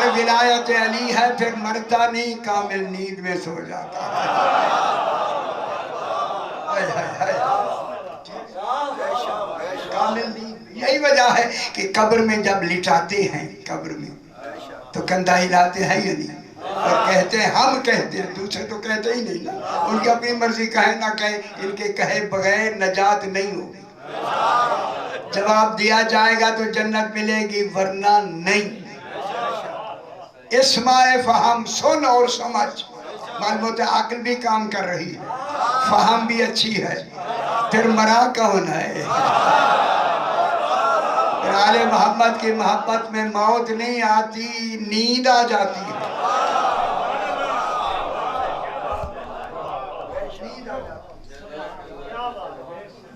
اگر ولایت علی ہے پھر مرتا نہیں، کامل نیند میں سو جاتا ہے۔ کامل نیند، یہی وجہ ہے کہ قبر میں جب لٹاتے ہیں، قبر میں تو کندھا ہلاتے ہیں یا نہیں، اور کہتے ہیں، ہم کہتے ہیں، دوسرے تو کہتے ہی نہیں نا، ان کی اپنی مرضی کہیں نہ کہیں، ان کے کہے بغیر نجات نہیں ہوگی۔ جواب دیا جائے گا تو جنت ملے گی، ورنہ نہیں۔ اسمع فہم، سن اور سمجھ، معلوم ہوتا ہے عقل بھی کام کر رہی ہے، فہم بھی اچھی ہے، پھر مرا کون ہے؟ آل محمد کی محبت میں موت نہیں آتی، نیند آ جاتی ہے۔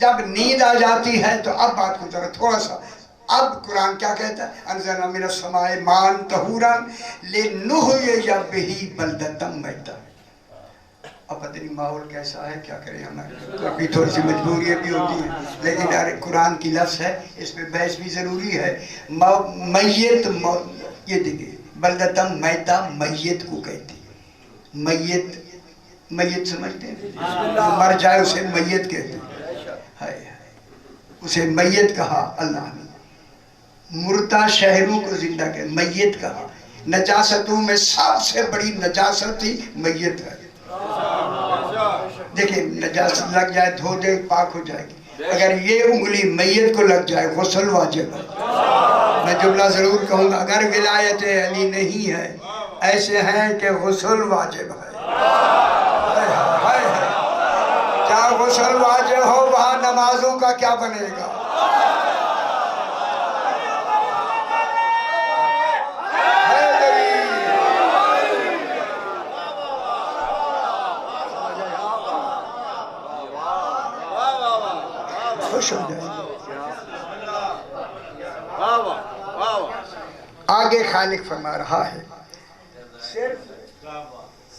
جب نیند آ جاتی ہے تو اب بات کو ذرا تھوڑا سا، اب قرآن کیا کہتا ہے؟ انزلنا من السماء ماء طہورا لنحیی بہ بلدۃ میتا۔ اب پتہ نہیں ماحول کیسا ہے، کیا کریں، ہمیں ابھی تھوڑی سی مجبوریاں بھی ہوتی ہیں، لیکن یار قرآن کی لفظ ہے، اس پہ بحث بھی ضروری ہے۔ میت، یہ دیکھیں بلدۃ میتا میت کو کہتی ہے، میت، میت سمجھتے ہیں، جو مر جائے اسے میت کہتے ہیں، اسے میت کہا اللہ نے۔ مردہ شہروں کو زندہ کہتے، میت کہا۔ نجاستوں میں سب سے بڑی نجاست ہی میت ہے۔ دیکھیں نجاست لگ جائے دھو دے پاک ہو جائے گی، اگر یہ انگلی میت کو لگ جائے غسل واجب ہے۔ میں جملہ ضرور کہوں گا، اگر ولایت علی نہیں ہے، ایسے ہیں کہ غسل واجب ہے۔ جہاں غسل واجب ہو وہاں نمازوں کا کیا بنے گا؟ خوش ہو جائے گا۔ آگے خالق فرما رہا ہے،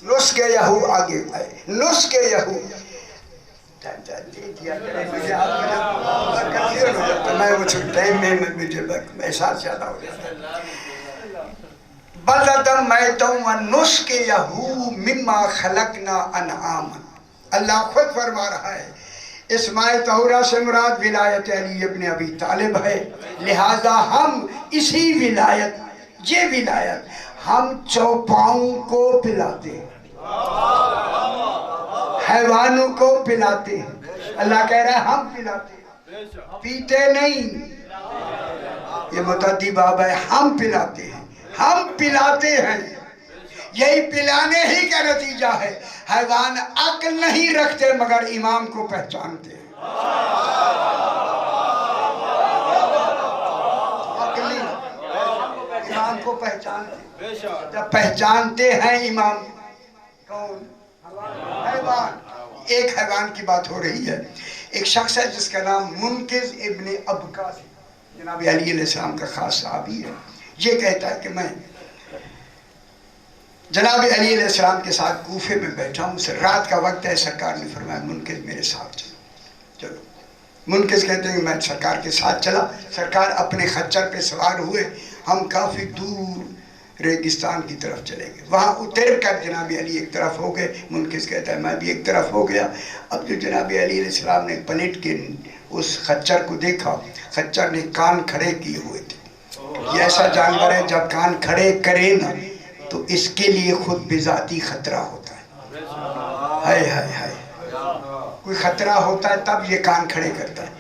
نسخ یہو آگے آئے، نسخ یہو، میں وہ ٹائم میں مجھے احساس زیادہ ہو جاتا ہے۔ بلدۃ میتا ونسخ یہو مما خلقنا انعاما، اللہ خود فرما رہا ہے اس مائے طہورہ سے مراد ولایت علی ابن ابی طالب ہے، لہذا ہم اسی ولایت، یہ ولایت ہم چوپاؤں کو پلاتے ہیں، حیوانوں کو پلاتے ہیں۔ اللہ کہہ رہا ہے ہم پلاتے ہیں، پیتے نہیں، یہ متعدی باب ہے، ہم پلاتے ہیں، ہم پلاتے ہیں۔ یہی پلانے ہی کا نتیجہ ہے، حیوان عقل نہیں رکھتے مگر امام کو پہچانتے ہیں۔ عقل نہیں، امام کو پہچانتے ہیں۔ جب پہچانتے ہیں امام کون؟ حیوان۔ ایک حیوان کی بات ہو رہی ہے، ایک شخص ہے جس کا نام منقذ ابن ابقاس، جناب علی علیہ السلام کا خاص صحابی ہے۔ یہ کہتا ہے کہ میں جناب علی علیہ السلام کے ساتھ کوفے میں بیٹھا ہوں، رات کا وقت ہے، سرکار نے فرمایا منقذ میرے ساتھ چلو۔ چلو منقذ کہتے ہیں کہ میں سرکار کے ساتھ چلا، سرکار اپنے خچر پہ سوار ہوئے، ہم کافی دور ریگستان کی طرف چلے گئے، وہاں اتر کر جناب علی ایک طرف ہو گئے، منقذ کہتا ہے میں بھی ایک طرف ہو گیا۔ اب جو جناب علی علیہ السلام نے پلٹ کے اس خچر کو دیکھا، خچر نے کان کھڑے کیے ہوئے تھے۔ یہ ایسا جانور ہے جب کان کھڑے کرے نا تو اس کے لیے خود بذاتی خطرہ ہوتا ہے۔ ہائے ہائے ہائے، کوئی خطرہ ہوتا ہے تب یہ کان کھڑے کرتا ہے۔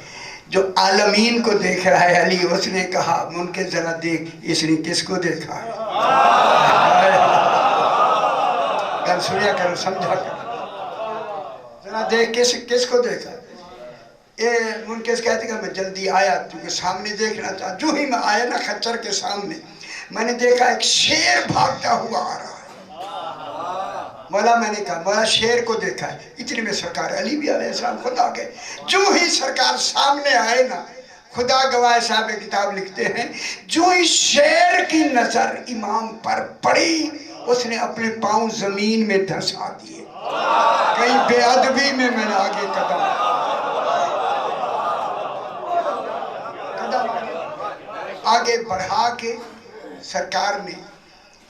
جو عالمین کو دیکھ رہا ہے علی، اس نے کہا منقذ ذرا دیکھ اس نے کس کو دیکھا ہے؟ گل سنیا کرو، سمجھا کرو، ذرا دیکھ کس کو دیکھا؟ منقذ کہتے کہ میں جلدی آیا کیونکہ سامنے دیکھنا تھا۔ جو ہی میں آیا نا خچر کے سامنے، میں نے دیکھا ایک شیر بھاگتا ہوا آ رہا ہے۔ مولا میں نے کہا مولا شیر کو دیکھا ہے، اتنے میں سرکار علی بھی علیہ السلام خود آ گئے۔ جو ہی سرکار سامنے آئے نا، خدا گواہ صاحب کتاب لکھتے ہیں، جو ہی شیر کی نظر امام پر پڑی، اس نے اپنے پاؤں زمین میں دھسا دیے۔ کئی بے ادبی میں نے آگے قدم آگے بڑھا کے سرکار نے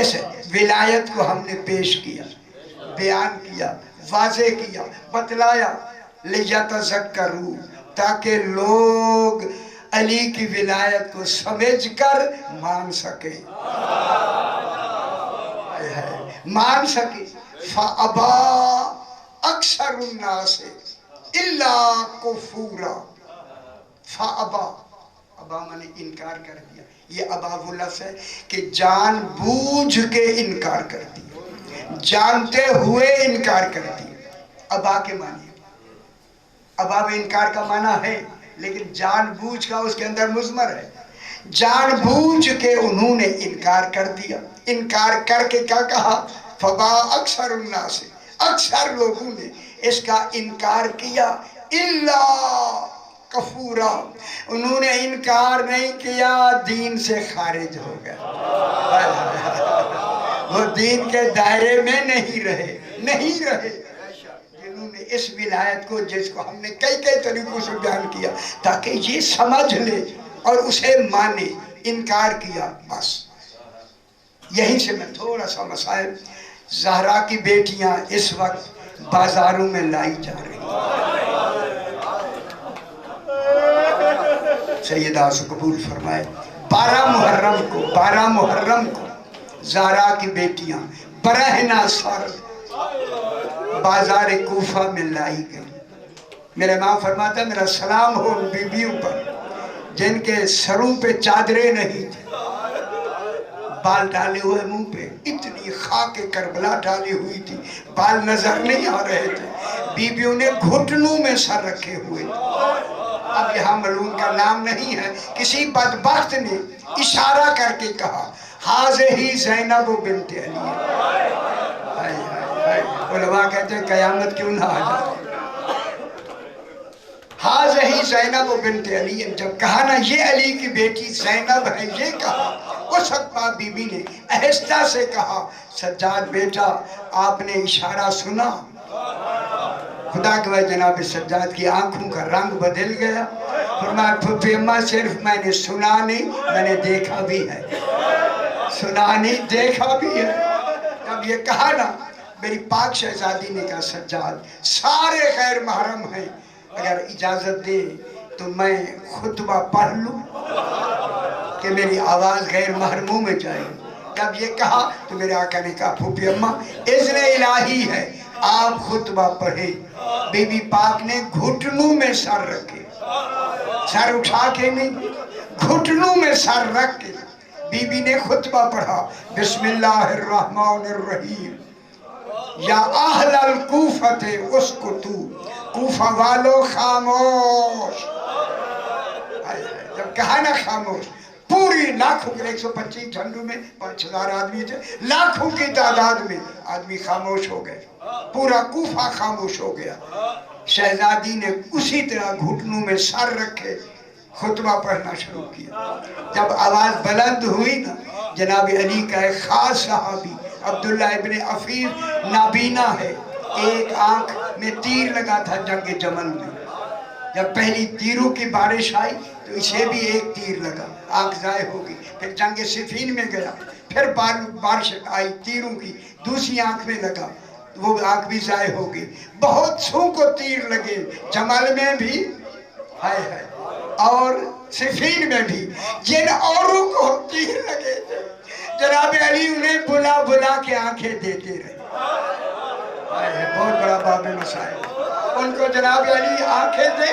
اس ولایت کو ہم نے پیش کیا، بیان کیا، واضح کیا، بتلایا، لیتذکروا، تاکہ لوگ علی کی ولایت کو سمجھ کر مان سکے، مان سکے۔ فَأَبَا اکثر الناس الا کفورا، فَأَبَا، ابا میں نے انکار کر دیا۔ یہ ابا وہ لفظ ہے کہ جان بوجھ کے انکار کر دیا، جانتے ہوئے انکار کر دیا۔ ابا کے معنی، ابا میں انکار کا معنی ہے، لیکن جان بوجھ کا اس کے اندر مضمر ہے۔ جان بوجھ کے انہوں نے انکار کر دیا۔ انکار کر کے کیا کہا؟ فبا اکثر الناس، اکثر لوگوں نے اس کا انکار کیا، الا کفورا، انہوں نے انکار نہیں کیا، دین سے خارج ہو گئے، وہ دین کے دائرے میں نہیں رہے، نہیں رہے۔ جنہوں نے اس ولایت کو، جس کو ہم نے کئی طریقوں سے بیان کیا تاکہ یہ سمجھ لے اور اسے مانے، انکار کیا، بس۔ یہیں سے میں تھوڑا سا مسائل، زہرا کی بیٹیاں اس وقت بازاروں میں لائی جا رہی ہیں، سیدہ سے قبول فرمائے۔ 12 محرم کو زہرا کی بیٹیاں برہنہ سر بازار کوفہ میں لائی گئی۔ میرے امام فرماتا ہے میرا سلام ہو ان بیویوں پر جن کے سروں پہ چادریں نہیں تھے، بال ڈالے ہوئے منہ پہ، اتنی خاک کربلا ڈالی ہوئی تھی، بال نظر نہیں آ رہے تھے، بیویوں نے گھٹنوں میں سر رکھے ہوئے تھے۔ اب یہاں ملعون کا نام نہیں ہے، کسی بدبخت نے اشارہ کر کے کہا حاضہی زینب بنت علی، علماء کہتے ہیں قیامت کیوں نہ آ جائے۔ حاضہی زینب بنت علی، جب کہا نا یہ علی کی بیٹی زینب ہے، یہ کہا، اس وقت بی بی نے آہستہ سے کہا سجاد بیٹا آپ نے اشارہ سنا؟ خدا کے جناب سجاد کی آنکھوں کا رنگ بدل گیا، فرمایا پھپھی اماں صرف میں نے سنا نہیں، میں نے دیکھا بھی ہے، سنا نہیں دیکھا بھی ہے۔ اب یہ کہا نا میری پاک شہزادی نے کہا سجاد سارے غیر محرم ہیں، اگر اجازت دے تو میں خطبہ پڑھ لوں کہ میری آواز غیر محرموں میں جائے۔ جب یہ کہا تو میرے آقا نے کہا پھوپھی اماں اذن الہی ہے، آپ خطبہ پڑھیں۔ بی بی پاک نے گھٹنوں میں سر رکھے، سر اٹھا کے نہیں، گھٹنوں میں سر رکھ کے بی بی نے خطبہ پڑھا، بسم اللہ الرحمن الرحیم، یا اہل الکوفۃ اسکتو، کوفہ والو خاموش۔ جب کہا نا خاموش، پوری لاکھوں کے 125 جھنڈوں میں 5000 آدمی تھے، لاکھوں کی تعداد میں آدمی خاموش ہو گئے، پورا کوفہ خاموش ہو گیا۔ شہزادی نے اسی طرح گھٹنوں میں سر رکھے خطبہ پڑھنا شروع کیا۔ جب آواز بلند ہوئی نا، جناب علی کا ایک خاص صحابی عبداللہ ابن عفیر نابینا ہے، ایک آنکھ میں تیر لگا تھا جنگ جمل میں، جب پہلی تیروں کی بارش آئی تو اسے بھی ایک تیر لگا، آنکھ ضائع ہو گئی۔ پھر جنگ صفین میں گیا، پھر بارش آئی تیروں کی، دوسری آنکھ میں لگا، وہ آنکھ بھی ضائع ہو گئی۔ بہت سو کو تیر لگے، جمل میں بھی ہے اور صفین میں بھی، جن اوروں کو تیر لگے تھے جناب علی انہیں بلا بلا کے آنکھیں دیتے رہے۔ بہت بڑا باب مسائل، ان کو جناب علی آنکھیں دے۔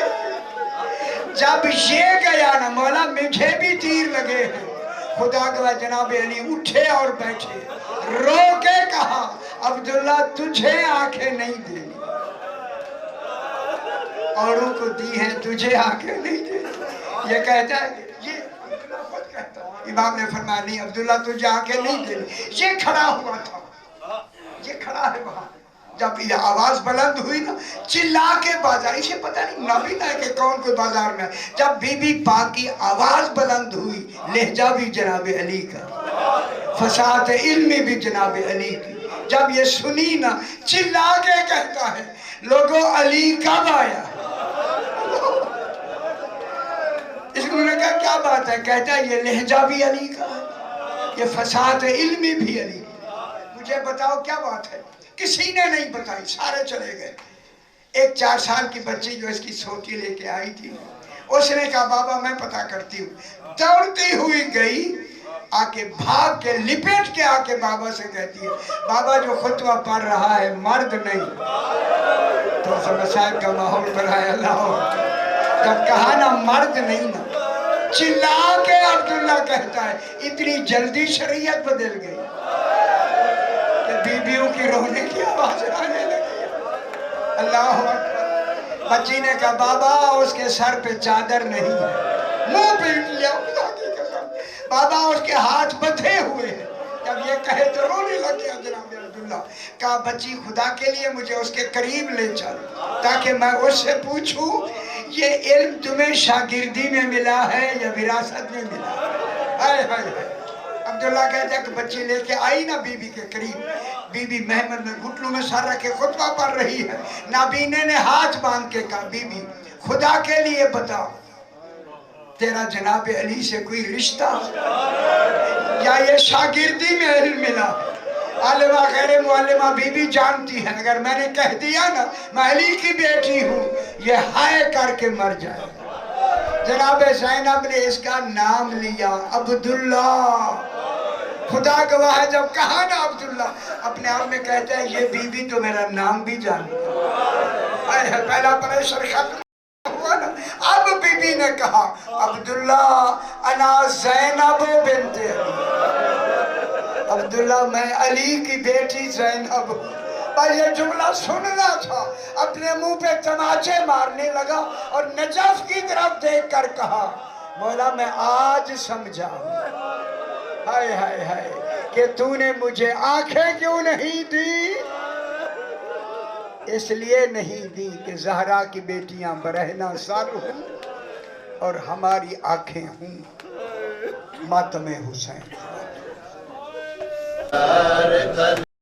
جب یہ گیا نا مولا مجھے بھی تیر لگے ہیں، خدا کا جناب علی اٹھے اور بیٹھے، رو کے کہا عبداللہ تجھے آنکھیں نہیں دینی، اوروں کو دی ہیں تجھے آنکھیں نہیں دینی۔ یہ کہتا ہے، یہ خود کہتا ہے، امام نے فرمایا نہیں عبداللہ تجھے آنکھیں نہیں دینی۔ یہ کھڑا ہوا تھا، یہ کھڑا ہے وہاں، جب یہ آواز بلند ہوئی نا چلا کے بازار، اسے پتہ نہیں نابینا ہے کہ کون کوئی بازار میں، جب بی بی پاک کی آواز بلند ہوئی، لہجہ بھی جناب علی کا، فصاحت علمی بھی جناب علی کی، جب یہ سنی نا چلا کے کہتا ہے لوگوں علی کب آیا؟ اس کو نے کہا کیا بات ہے؟ کہتا ہے یہ لہجہ بھی علی کا ہے، یہ فساد علمی بھی علی. مجھے بتاؤ کیا بات ہے؟ کسی نے نہیں بتائی، سارے چلے گئے. ایک 4 سال کی بچی جو اس کی سوٹی لے کے آئی تھی، اس نے کہا بابا میں پتا کرتی ہوں. دوڑتی ہوئی گئی، آ کے بھاگ کے لپیٹ کے آ کے بابا سے کہتی ہے بابا جو خطبہ پڑھ رہا ہے مرد نہیں. تو صاحب کا ماحول بنایا اللہ. جب کہا نا مرد نہیں نا، چلا کے عبداللہ کہتا ہے اتنی جلدی شریعت بدل گئی کہ بیویوں کی رونے کی آواز آنے لگی. اللہ اکبر. بچی نے کہا بابا اس کے سر پہ چادر نہیں ہے. منہ پیٹ لیا خدا کی قسم. بابا اس کے ہاتھ بندھے ہوئے ہیں. جب یہ کہے تو رونے لگ گیا جناب عبداللہ. کہا بچی خدا کے لیے مجھے اس کے قریب لے چل تاکہ میں اس سے پوچھوں یہ علم تمہیں شاگردی میں ملا ہے یا وراثت میں ملا ہے. ہائے ہائے ہائے. عبداللہ کہتا ہے کہ بچی لے کے آئی نا بی بی کے قریب. بی بی محمد میں گھٹنوں میں سر رکھے خطبہ پڑھ رہی ہے. نابینے نے ہاتھ باندھ کے کہا بی بی خدا کے لیے بتا تیرا جناب علی سے کوئی رشتہ یا یہ شاگردی میں علم ملا؟ عالمہ غیر معلمہ بی بی جانتی ہے اگر میں نے کہہ دیا نا میں علی کی بیٹی ہوں یہ ہائے کر کے مر جائے. جناب زینب نے اس کا نام لیا عبداللہ. خدا گواہ ہے جب کہا نا عبداللہ اپنے آپ میں کہتا ہے یہ بی بی تو میرا نام بھی جانتا ہے. پہلا پریشر ختم ہوا نا. اب بی بی نے کہا عبداللہ انا زینب بنت علی. عبداللہ میں علی کی بیٹی زینب ہوں. پر یہ جملہ سننا تھا. اپنے منہ پہ تماچے مارنے لگا اور نجف کی طرف دیکھ کر کہا مولا میں آج سمجھا ہائے ہائے ہائے کہ تو نے مجھے آنکھیں کیوں نہیں دی. اس لیے نہیں دی کہ زہرا کی بیٹیاں برہنہ سر ہوں اور ہماری آنکھیں ہوں ماتم حسین.